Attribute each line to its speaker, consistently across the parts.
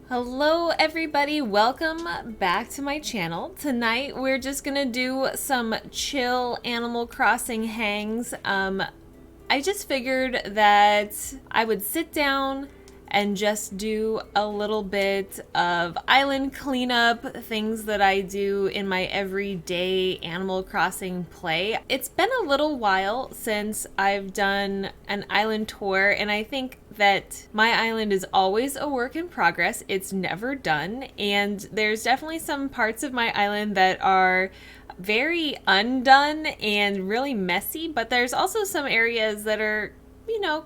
Speaker 1: Hello everybody, welcome back to my channel. Tonight we're just gonna do some chill Animal Crossing hangs. I just figured that I would sit down and just do a little bit of island cleanup, things that I do in my everyday Animal Crossing play. It's been a little while since I've done an island tour, and I think that my island is always a work in progress. It's never done, and there's definitely some parts of my island that are very undone and really messy, but there's also some areas that are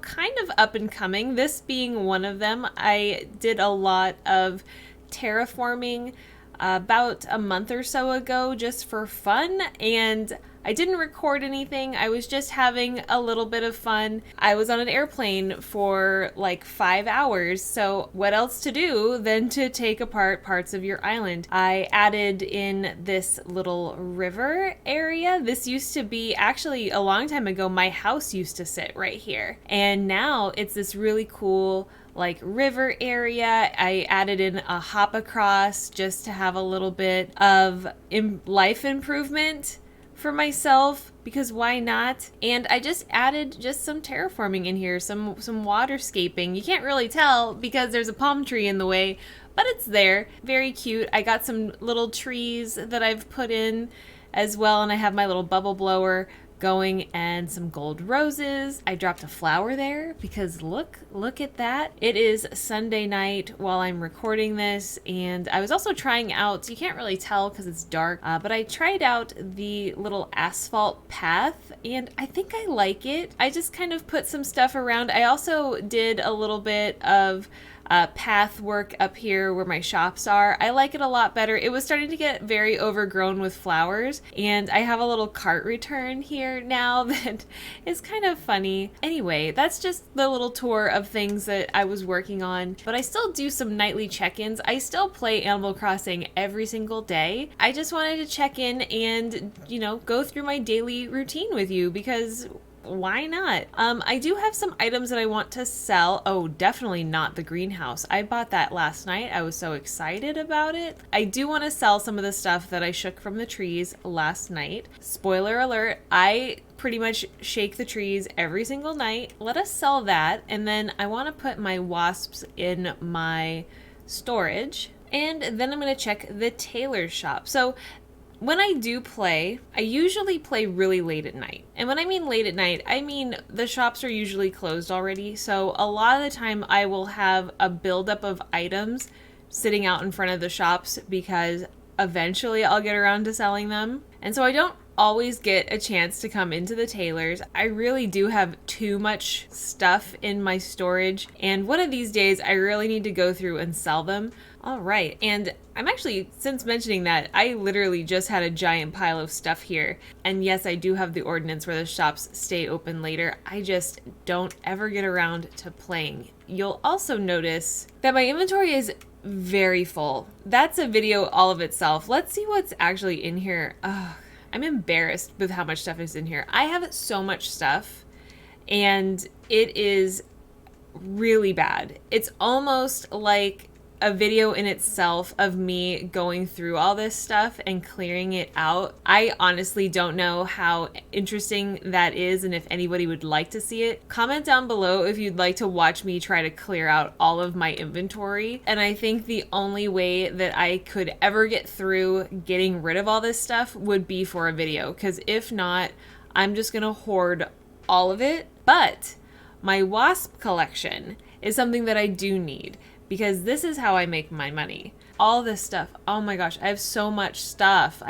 Speaker 1: kind of up and coming, this being one of them. I did a lot of terraforming about a month or so ago just for fun, and I didn't record anything. I was just having a little bit of fun. I was on an airplane for like 5 hours, so what else to do than to take apart parts of your island? I added in this little river area. This used to be, actually a long time ago, my house used to sit right here, and now it's this really cool like river area. I added in a hop across just to have a little bit of life improvement for myself, because why not? And I just added just some terraforming in here, some waterscaping. You can't really tell because there's a palm tree in the way, but it's there. Very cute. I got some little trees that I've put in as well, and I have my little bubble blower going and some gold roses. I dropped a flower there because look at that. It is Sunday night while I'm recording this, and I was also trying out, you can't really tell because it's dark, but I tried out the little asphalt path, and I think I like it. I just kind of put some stuff around. I also did a little bit of path work up here where my shops are. I like it a lot better. It was starting to get very overgrown with flowers, and I have a little cart return here now that is kind of funny. Anyway, that's just the little tour of things that I was working on, but I still do some nightly check-ins. I still play Animal Crossing every single day. I just wanted to check in and, go through my daily routine with you because why not? I do have some items that I want to sell. Oh, definitely not the greenhouse. I bought that last night. I was so excited about it. I do want to sell some of the stuff that I shook from the trees last night. Spoiler alert, I pretty much shake the trees every single night. Let us sell that. And then I want to put my wasps in my storage. And then I'm going to check the tailor's shop. So when I do play, I usually play really late at night. And when I mean late at night, I mean the shops are usually closed already. So a lot of the time I will have a buildup of items sitting out in front of the shops because eventually I'll get around to selling them. And so I don't always get a chance to come into the tailors. I really do have too much stuff in my storage, and one of these days I really need to go through and sell them. All right, and I'm actually, since mentioning that, I literally just had a giant pile of stuff here. And yes, I do have the ordinance where the shops stay open later. I just don't ever get around to playing. You'll also notice that my inventory is very full. That's a video all of itself. Let's see what's actually in here. Ugh, I'm embarrassed with how much stuff is in here. I have so much stuff, and it is really bad. It's almost like a video in itself of me going through all this stuff and clearing it out. I honestly don't know how interesting that is and if anybody would like to see it. Comment down below if you'd like to watch me try to clear out all of my inventory. And I think the only way that I could ever get through getting rid of all this stuff would be for a video, because if not, I'm just gonna hoard all of it. But my wasp collection is something that I do need, because this is how I make my money. All this stuff. Oh my gosh, I have so much stuff.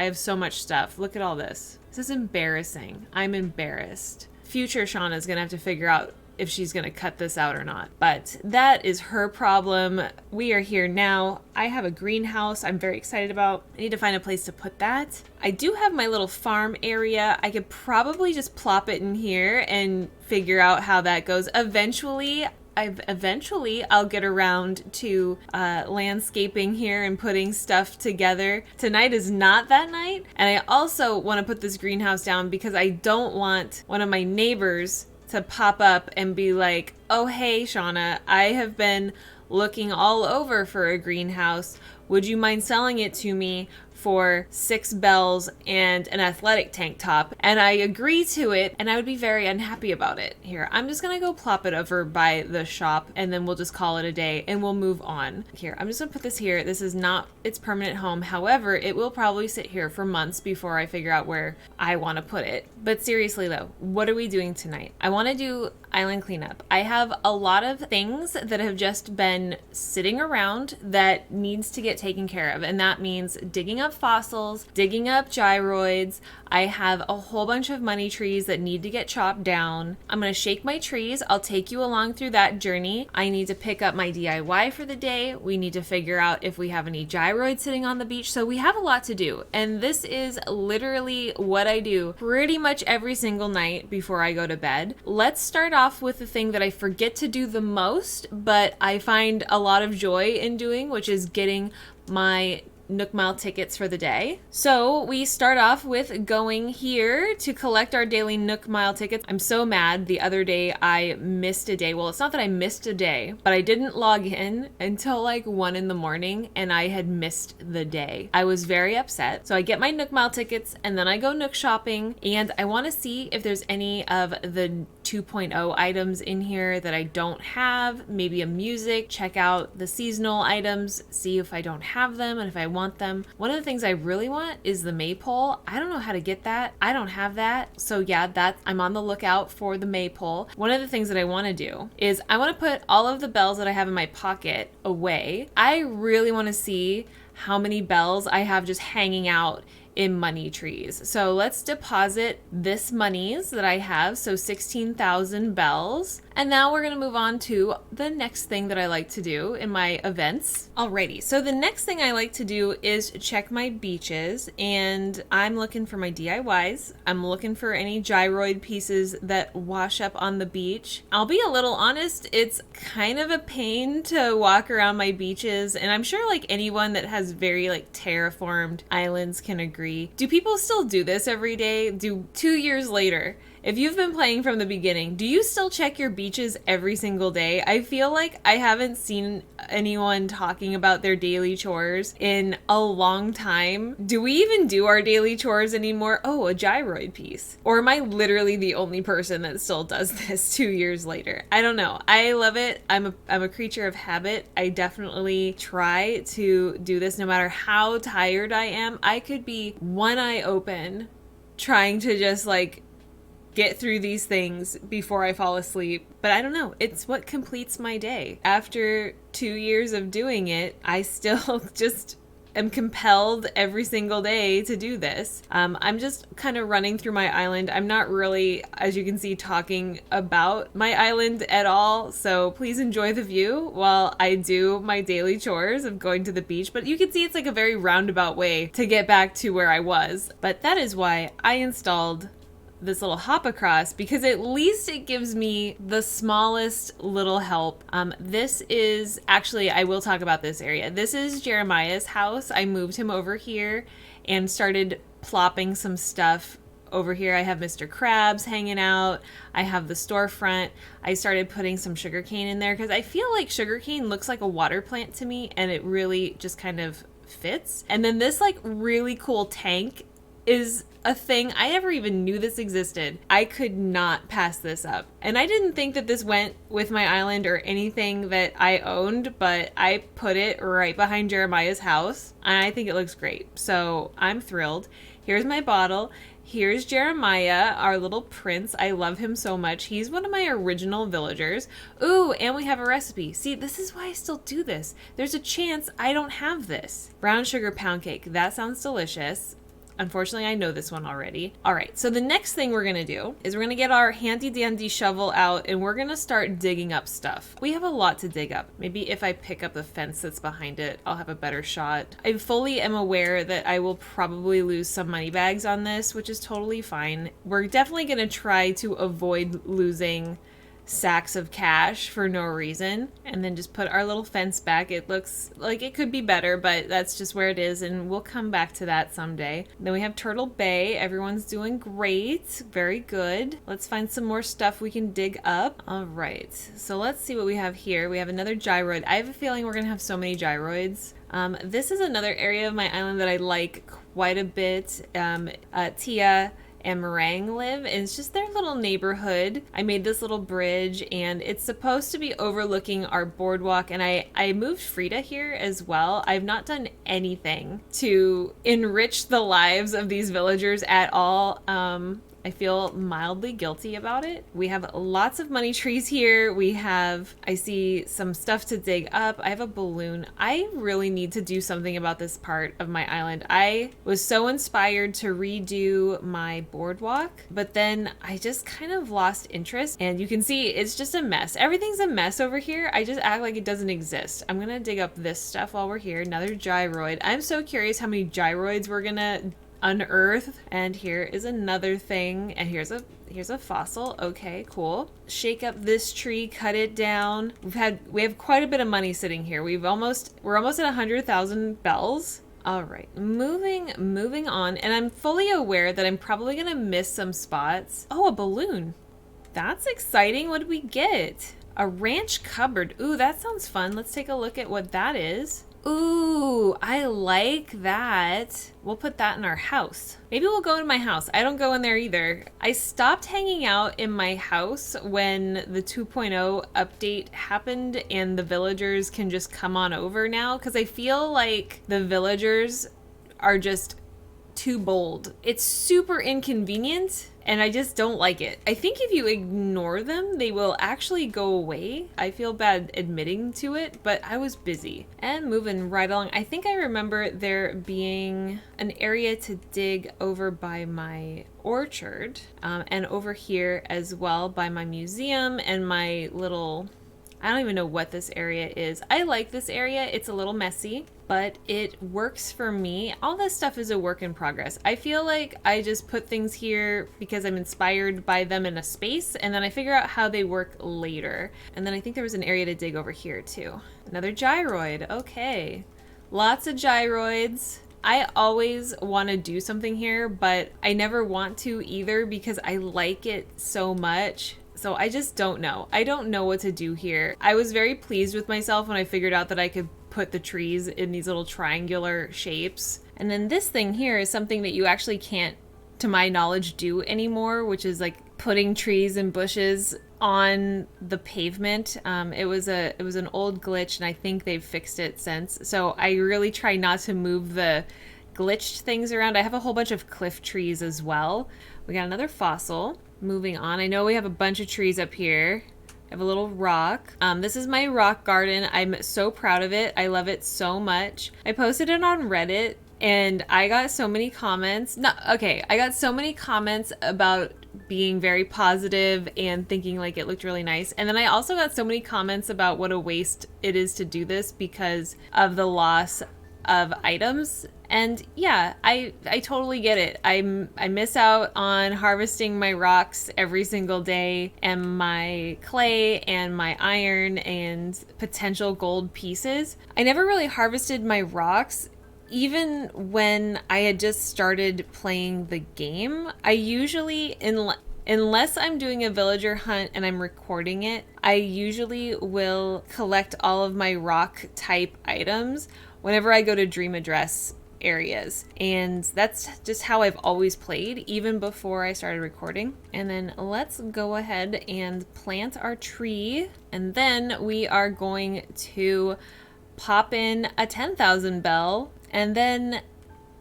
Speaker 1: Look at all this. This is embarrassing. I'm embarrassed. Future Shauna's gonna have to figure out if she's gonna cut this out or not. But that is her problem. We are here now. I have a greenhouse I'm very excited about. I need to find a place to put that. I do have my little farm area. I could probably just plop it in here and figure out how that goes. Eventually I'll get around to landscaping here and putting stuff together. Tonight is not that night. And I also want to put this greenhouse down because I don't want one of my neighbors to pop up and be like, oh, hey, Shauna, I have been looking all over for a greenhouse. Would you mind selling it to me for 6 bells and an athletic tank top? And I agree to it, and I would be very unhappy about it. Here, I'm just gonna go plop it over by the shop, and then we'll just call it a day and we'll move on. Here, I'm just gonna put this here. This is not its permanent home. However, it will probably sit here for months before I figure out where I want to put it. But seriously though, what are we doing tonight? I want to do island cleanup. I have a lot of things that have just been sitting around that needs to get taken care of, and that means digging up fossils, digging up gyroids. I have a whole bunch of money trees that need to get chopped down. I'm going to shake my trees. I'll take you along through that journey. I need to pick up my DIY for the day. We need to figure out if we have any gyroids sitting on the beach. So we have a lot to do, and this is literally what I do pretty much every single night before I go to bed. Let's start off with the thing that I forget to do the most, but I find a lot of joy in doing, which is getting my Nook Mile tickets for the day. So we start off with going here to collect our daily Nook Mile tickets. I'm so mad. The other day I missed a day. Well, it's not that I missed a day, but I didn't log in until like 1 in the morning and I had missed the day. I was very upset. So I get my Nook Mile tickets and then I go Nook shopping, and I want to see if there's any of the 2.0 items in here that I don't have. Maybe a music, check out the seasonal items, see if I don't have them and if I want them. One of the things I really want is the maypole. I don't know how to get that. I don't have that. So yeah, I'm on the lookout for the maypole. One of the things that I want to do is I want to put all of the bells that I have in my pocket away. I really want to see how many bells I have just hanging out in money trees. So let's deposit this monies that I have, so 16,000 bells. And now we're gonna move on to the next thing that I like to do in my events. Alrighty, so the next thing I like to do is check my beaches, and I'm looking for my DIYs. I'm looking for any gyroid pieces that wash up on the beach. I'll be a little honest, it's kind of a pain to walk around my beaches, and I'm sure like anyone that has very like terraformed islands can agree. Do people still do this every day? 2 years later, if you've been playing from the beginning, do you still check your beaches every single day? I feel like I haven't seen anyone talking about their daily chores in a long time. Do we even do our daily chores anymore? Oh, a gyroid piece. Or am I literally the only person that still does this 2 years later? I don't know. I love it. I'm a creature of habit. I definitely try to do this no matter how tired I am. I could be one eye open trying to just like get through these things before I fall asleep. But I don't know, it's what completes my day. After 2 years of doing it, I still just am compelled every single day to do this. I'm just kind of running through my island. I'm not really, as you can see, talking about my island at all. So please enjoy the view while I do my daily chores of going to the beach. But you can see it's like a very roundabout way to get back to where I was. But that is why I installed this little hop across, because at least it gives me the smallest little help. This is actually, I will talk about this area. This is Jeremiah's house. I moved him over here and started plopping some stuff over here. I have Mr. Krabs hanging out. I have the storefront. I started putting some sugarcane in there because I feel like sugarcane looks like a water plant to me, and it really just kind of fits. And then this like really cool tank is a thing. I never even knew this existed. I could not pass this up. And I didn't think that this went with my island or anything that I owned, but I put it right behind Jeremiah's house, and I think it looks great. So I'm thrilled. Here's my bottle. Here's Jeremiah, our little prince. I love him so much. He's one of my original villagers. Ooh, and we have a recipe. See, this is why I still do this. There's a chance I don't have this. Brown sugar pound cake. That sounds delicious. Unfortunately, I know this one already. All right, so the next thing we're gonna do is we're gonna get our handy dandy shovel out, and we're gonna start digging up stuff. We have a lot to dig up. Maybe if I pick up the fence that's behind it, I'll have a better shot. I fully am aware that I will probably lose some money bags on this, which is totally fine. We're definitely gonna try to avoid losing sacks of cash for no reason, and then just put our little fence back. It looks like it could be better, but that's just where it is, and we'll come back to that someday. Then we have Turtle Bay. Everyone's doing great. Very good. Let's find some more stuff we can dig up. All right, so let's see what we have here. We have another gyroid. I have a feeling we're gonna have so many gyroids. This is another area of my island that I like quite a bit. Tia and Meringue live, and it's just their little neighborhood. I made this little bridge, and it's supposed to be overlooking our boardwalk, and I moved Frida here as well. I've not done anything to enrich the lives of these villagers at all. I feel mildly guilty about it. We have lots of money trees here. I see some stuff to dig up. I have a balloon. I really need to do something about this part of my island. I was so inspired to redo my boardwalk, but then I just kind of lost interest, and you can see it's just a mess. Everything's a mess over here. I just act like it doesn't exist. I'm gonna dig up this stuff while we're here. Another gyroid. I'm so curious how many gyroids we're gonna unearth. And here is another thing, and here's a fossil. Okay, cool. Shake up this tree, cut it down. We have quite a bit of money sitting here. We're almost at 100,000 bells. All right, moving on, and I'm fully aware that I'm probably gonna miss some spots. Oh, a balloon. That's exciting. What did we get? A ranch cupboard. Ooh, that sounds fun. Let's take a look at what that is. Ooh, I like that. We'll put that in our house. Maybe we'll go in my house. I don't go in there either. I stopped hanging out in my house when the 2.0 update happened, and the villagers can just come on over now, because I feel like the villagers are just too bold. It's super inconvenient, and I just don't like it. I think if you ignore them, they will actually go away. I feel bad admitting to it, but I was busy. And moving right along, I think I remember there being an area to dig over by my orchard, and over here as well by my museum and my little... I don't even know what this area is. I like this area. It's a little messy, but it works for me. All this stuff is a work in progress. I feel like I just put things here because I'm inspired by them in a space, and then I figure out how they work later. And then I think there was an area to dig over here too. Another gyroid. Okay. Lots of gyroids. I always want to do something here, but I never want to either because I like it so much. So I just don't know. I don't know what to do here. I was very pleased with myself when I figured out that I could put the trees in these little triangular shapes. And then this thing here is something that you actually can't, to my knowledge, do anymore, which is like putting trees and bushes on the pavement. It was an old glitch, and I think they've fixed it since. So I really try not to move the glitched things around. I have a whole bunch of cliff trees as well. We got another fossil. Moving on, I know we have a bunch of trees up here. I have a little rock. This is my rock garden. I'm so proud of it. I love it so much. I posted it on Reddit, and I got so many comments. I got so many comments about being very positive and thinking like it looked really nice. And then I also got so many comments about what a waste it is to do this because of the loss of items. And yeah, I totally get it. I miss out on harvesting my rocks every single day, and my clay and my iron and potential gold pieces. I never really harvested my rocks. Even when I had just started playing the game, I usually, unless I'm doing a villager hunt and I'm recording it, I usually will collect all of my rock type items whenever I go to dream address areas. And that's just how I've always played, even before I started recording. And then let's go ahead and plant our tree. And then we are going to pop in a 10,000 bell. And then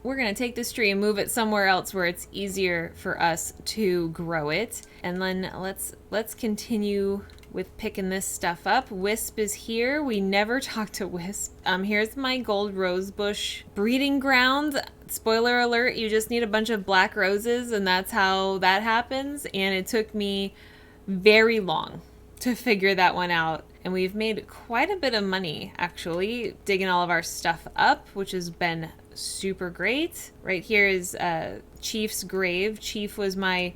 Speaker 1: we're going to take this tree and move it somewhere else where it's easier for us to grow it. And then let's continue with picking this stuff up. Wisp is here. We never talked to Wisp. Here's my gold rose bush breeding ground. Spoiler alert, you just need a bunch of black roses, and that's how that happens. And it took me very long to figure that one out. And we've made quite a bit of money, actually, digging all of our stuff up, which has been super great. Right here is Chief's grave. Chief was my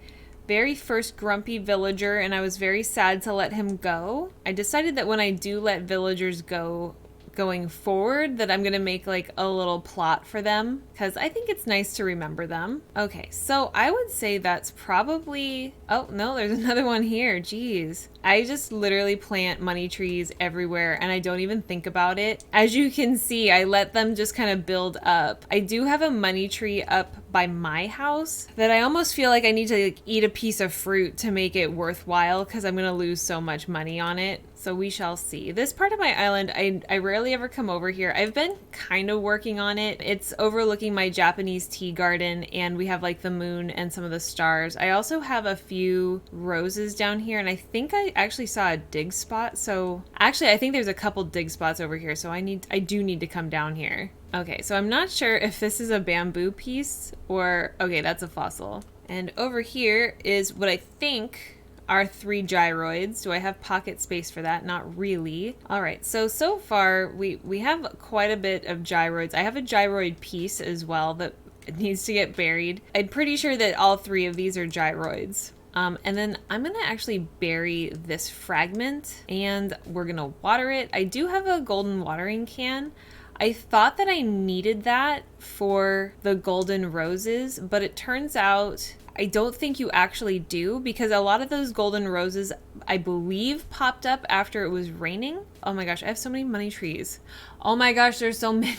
Speaker 1: very first grumpy villager, and I was very sad to let him go. I decided that when I do let villagers go going forward, that I'm gonna make like a little plot for them, because I think it's nice to remember them. Okay, so I would say that's probably, oh no, there's another one here. Jeez, I just literally plant money trees everywhere and I don't even think about it. As you can see, I let them just kind of build up. I do have a money tree up by my house that I almost feel like I need to like eat a piece of fruit to make it worthwhile, because I'm gonna lose so much money on it. So we shall see. This part of my island, I rarely ever come over here. I've been kind of working on it. It's overlooking my Japanese tea garden, and we have like the moon and some of the stars. I also have a few roses down here, and I think I actually saw a dig spot. So actually, I think there's a couple dig spots over here. So I do need to come down here. Okay, so I'm not sure if this is a bamboo piece or, okay, that's a fossil. And over here is what I think are 3 gyroids. Do I have pocket space for that? Not really. All right, so far we have quite a bit of gyroids. I have a gyroid piece as well that needs to get buried. I'm pretty sure that all 3 of these are gyroids. And then I'm gonna actually bury this fragment and we're gonna water it. I do have a golden watering can. I thought that I needed that for the golden roses, but it turns out I don't think you actually do, because a lot of those golden roses, I believe, popped up after it was raining. Oh my gosh, I have so many money trees. Oh my gosh, there's so many.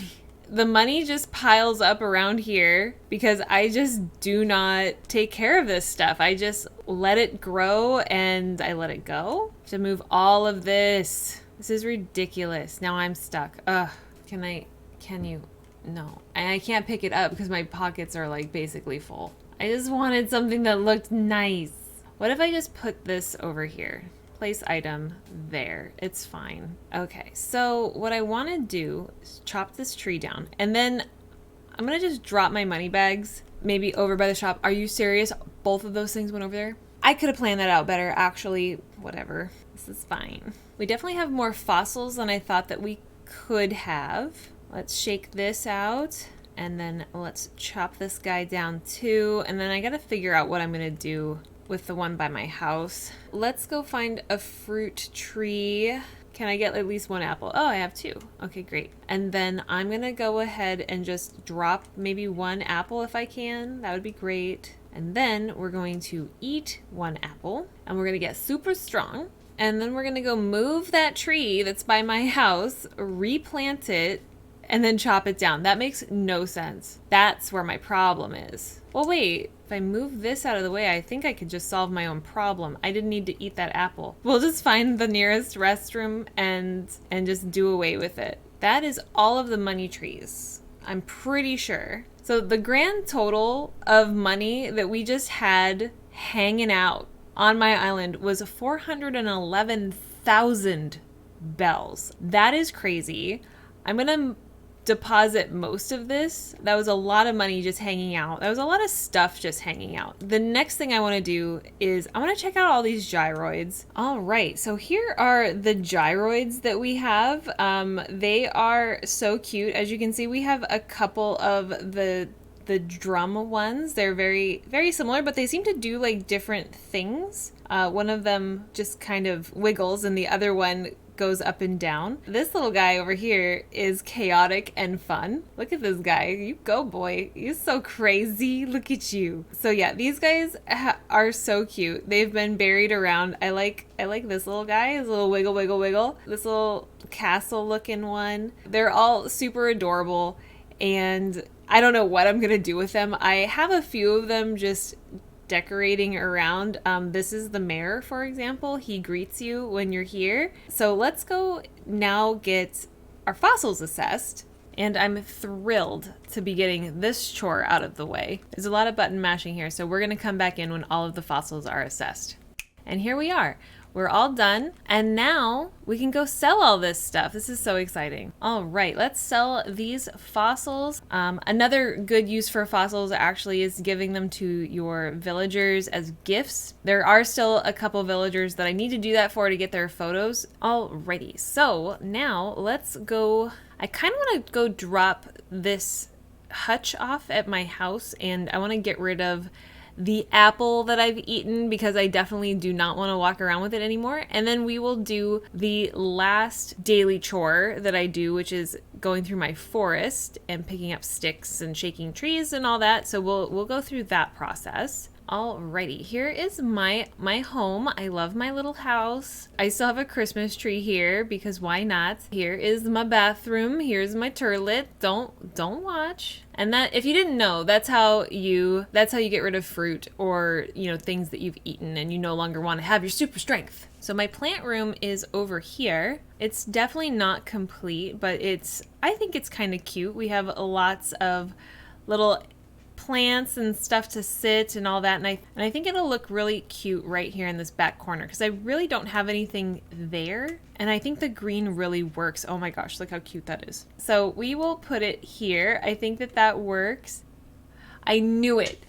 Speaker 1: The money just piles up around here because I just do not take care of this stuff. I just let it grow and I let it go. To move all of this. This is ridiculous. Now I'm stuck. Ugh. Can you? No. I can't pick it up because my pockets are like basically full. I just wanted something that looked nice. What if I just put this over here? Place item there. It's fine. Okay, so what I want to do is chop this tree down, and then I'm gonna just drop my money bags maybe over by the shop. Are you serious? Both of those things went over there? I could have planned that out better, actually. Whatever. This is fine. We definitely have more fossils than I thought that we could have. Let's shake this out. And then let's chop this guy down too. And then I gotta figure out what I'm gonna do with the one by my house. Let's go find a fruit tree. Can I get at least 1 apple? Oh, I have 2. Okay, great. And then I'm gonna go ahead and just drop maybe 1 apple if I can. That would be great. And then we're going to eat 1 apple and we're gonna get super strong. And then we're gonna go move that tree that's by my house, replant it, and then chop it down. That makes no sense. That's where my problem is. Well, wait, if I move this out of the way, I think I could just solve my own problem. I didn't need to eat that apple. We'll just find the nearest restroom and just do away with it. That is all of the money trees. I'm pretty sure. So the grand total of money that we just had hanging out on my island was 411,000 bells. That is crazy. I'm gonna deposit most of this. That was a lot of money just hanging out. That was a lot of stuff just hanging out. The next thing I want to do is I want to check out all these gyroids. All right, so here are the gyroids that we have. They are so cute. As you can see, we have a couple of the drum ones. They're very, very similar, but they seem to do like different things. One of them just kind of wiggles and the other one goes up and down. This little guy over here is chaotic and fun. Look at this guy. You go, boy. You're so crazy. Look at you. So yeah, these guys are so cute. They've been buried around. I like this little guy, his little wiggle, wiggle, wiggle. This little castle looking one. They're all super adorable, and I don't know what I'm gonna do with them. I have a few of them just decorating around. This is the mayor, for example. He greets you when you're here. So let's go now get our fossils assessed. And I'm thrilled to be getting this chore out of the way. There's a lot of button mashing here, so we're gonna come back in when all of the fossils are assessed. And here we are. We're all done, and now we can go sell all this stuff. This is so exciting. All right, let's sell these fossils. Another good use for fossils actually is giving them to your villagers as gifts. There are still a couple villagers that I need to do that for to get their photos. Alrighty, so now let's go. I kind of want to go drop this hutch off at my house, and I want to get rid of the apple that I've eaten because I definitely do not want to walk around with it anymore. And then we will do the last daily chore that I do, which is going through my forest and picking up sticks and shaking trees and all that. So we'll go through that process. Alrighty, here is my home. I love my little house. I still have a Christmas tree here because why not? Here is my bathroom. Here's my turlet. Don't watch. And that, if you didn't know, that's how you get rid of fruit or, you know, things that you've eaten and you no longer want to have your super strength. So my plant room is over here. It's definitely not complete, but I think it's kind of cute. We have lots of little plants and stuff to sit and all that, and I think it'll look really cute right here in this back corner because I really don't have anything there, and I think the green really works. Oh my gosh, look how cute that is. So we will put it here. I think that works. I knew it.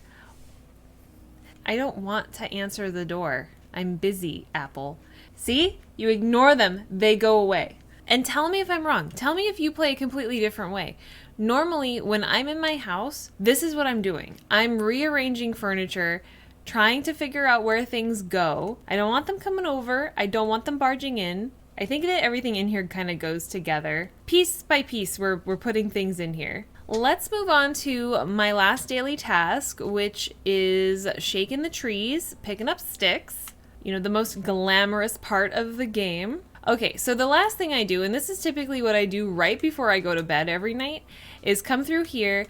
Speaker 1: I don't want to answer the door. I'm busy, Apple. See? You ignore them, they go away. And tell me if I'm wrong. Tell me if you play a completely different way. Normally, when I'm in my house, this is what I'm doing. I'm rearranging furniture, trying to figure out where things go. I don't want them coming over. I don't want them barging in. I think that everything in here kind of goes together. Piece by piece, we're putting things in here. Let's move on to my last daily task, which is shaking the trees, picking up sticks. You know, the most glamorous part of the game. Okay, so the last thing I do, and this is typically what I do right before I go to bed every night, is come through here,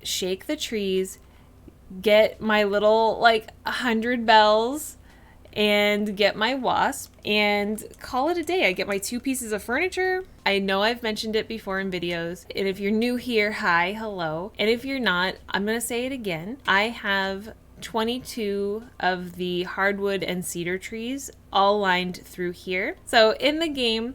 Speaker 1: shake the trees, get my little, 100 bells, and get my wasp, and call it a day. I get my 2 pieces of furniture. I know I've mentioned it before in videos, and if you're new here, hi, hello. And if you're not, I'm going to say it again. I have 22 of the hardwood and cedar trees all lined through here. So in the game,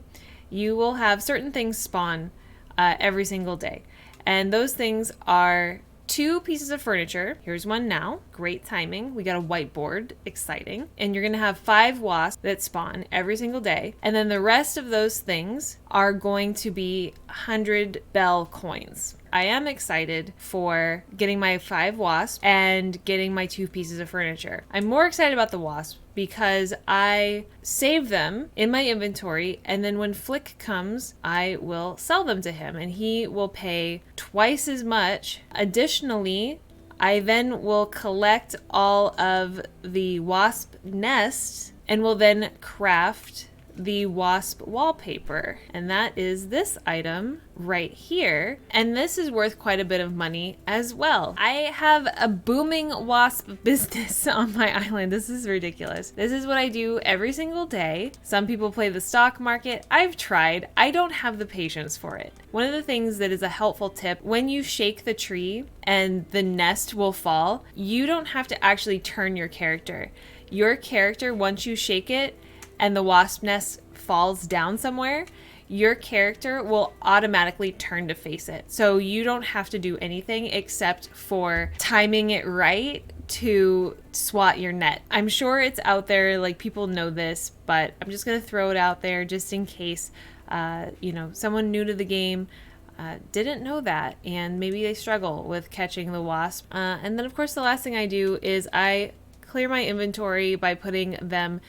Speaker 1: you will have certain things spawn every single day. And those things are 2 pieces of furniture. Here's one now. Great timing. We got a whiteboard. Exciting. And you're going to have 5 wasps that spawn every single day. And then the rest of those things are going to be 100 bell coins. I am excited for getting my 5 wasps and getting my 2 pieces of furniture. I'm more excited about the wasps because I save them in my inventory, and then when Flick comes, I will sell them to him and he will pay twice as much. Additionally, I then will collect all of the wasp nests and will then craft the wasp wallpaper, and that is this item right here, and this is worth quite a bit of money as well. I have a booming wasp business on my island. This is ridiculous. This is what I do every single day. Some people play the stock market. I've tried. I don't have the patience for it. One of the things that is a helpful tip, when you shake the tree and the nest will fall, you don't have to actually turn your character. Your character, once you shake it and the wasp nest falls down somewhere, your character will automatically turn to face it. So you don't have to do anything except for timing it right to swat your net. I'm sure it's out there, like people know this, but I'm just gonna throw it out there just in case someone new to the game didn't know that and maybe they struggle with catching the wasp. And then of course the last thing I do is I clear my inventory by putting them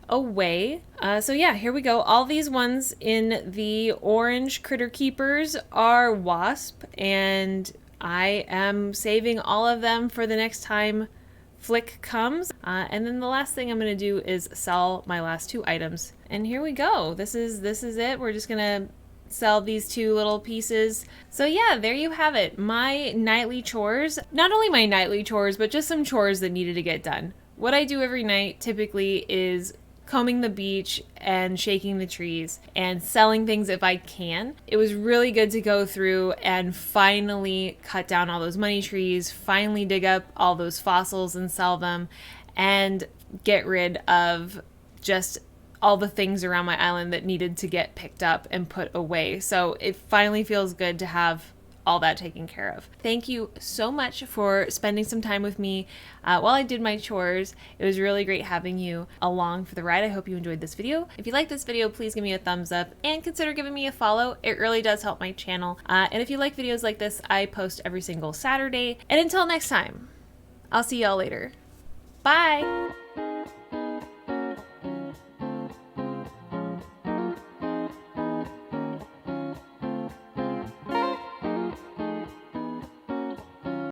Speaker 1: away. So yeah, here we go. All these ones in the orange critter keepers are wasp, and I am saving all of them for the next time Flick comes. And then the last thing I'm going to do is sell my last 2 items. And here we go. This is it. We're just going to sell these 2 little pieces. So yeah, there you have it. My nightly chores. Not only my nightly chores, but just some chores that needed to get done. What I do every night typically is combing the beach and shaking the trees and selling things if I can. It was really good to go through and finally cut down all those money trees, finally dig up all those fossils and sell them, and get rid of just all the things around my island that needed to get picked up and put away. So it finally feels good to have all that taken care of. Thank you so much for spending some time with me while I did my chores. It was really great having you along for the ride. I hope you enjoyed this video. If you like this video, please give me a thumbs up and consider giving me a follow. It really does help my channel. And if you like videos like this, I post every single Saturday. And until next time, I'll see y'all later. Bye!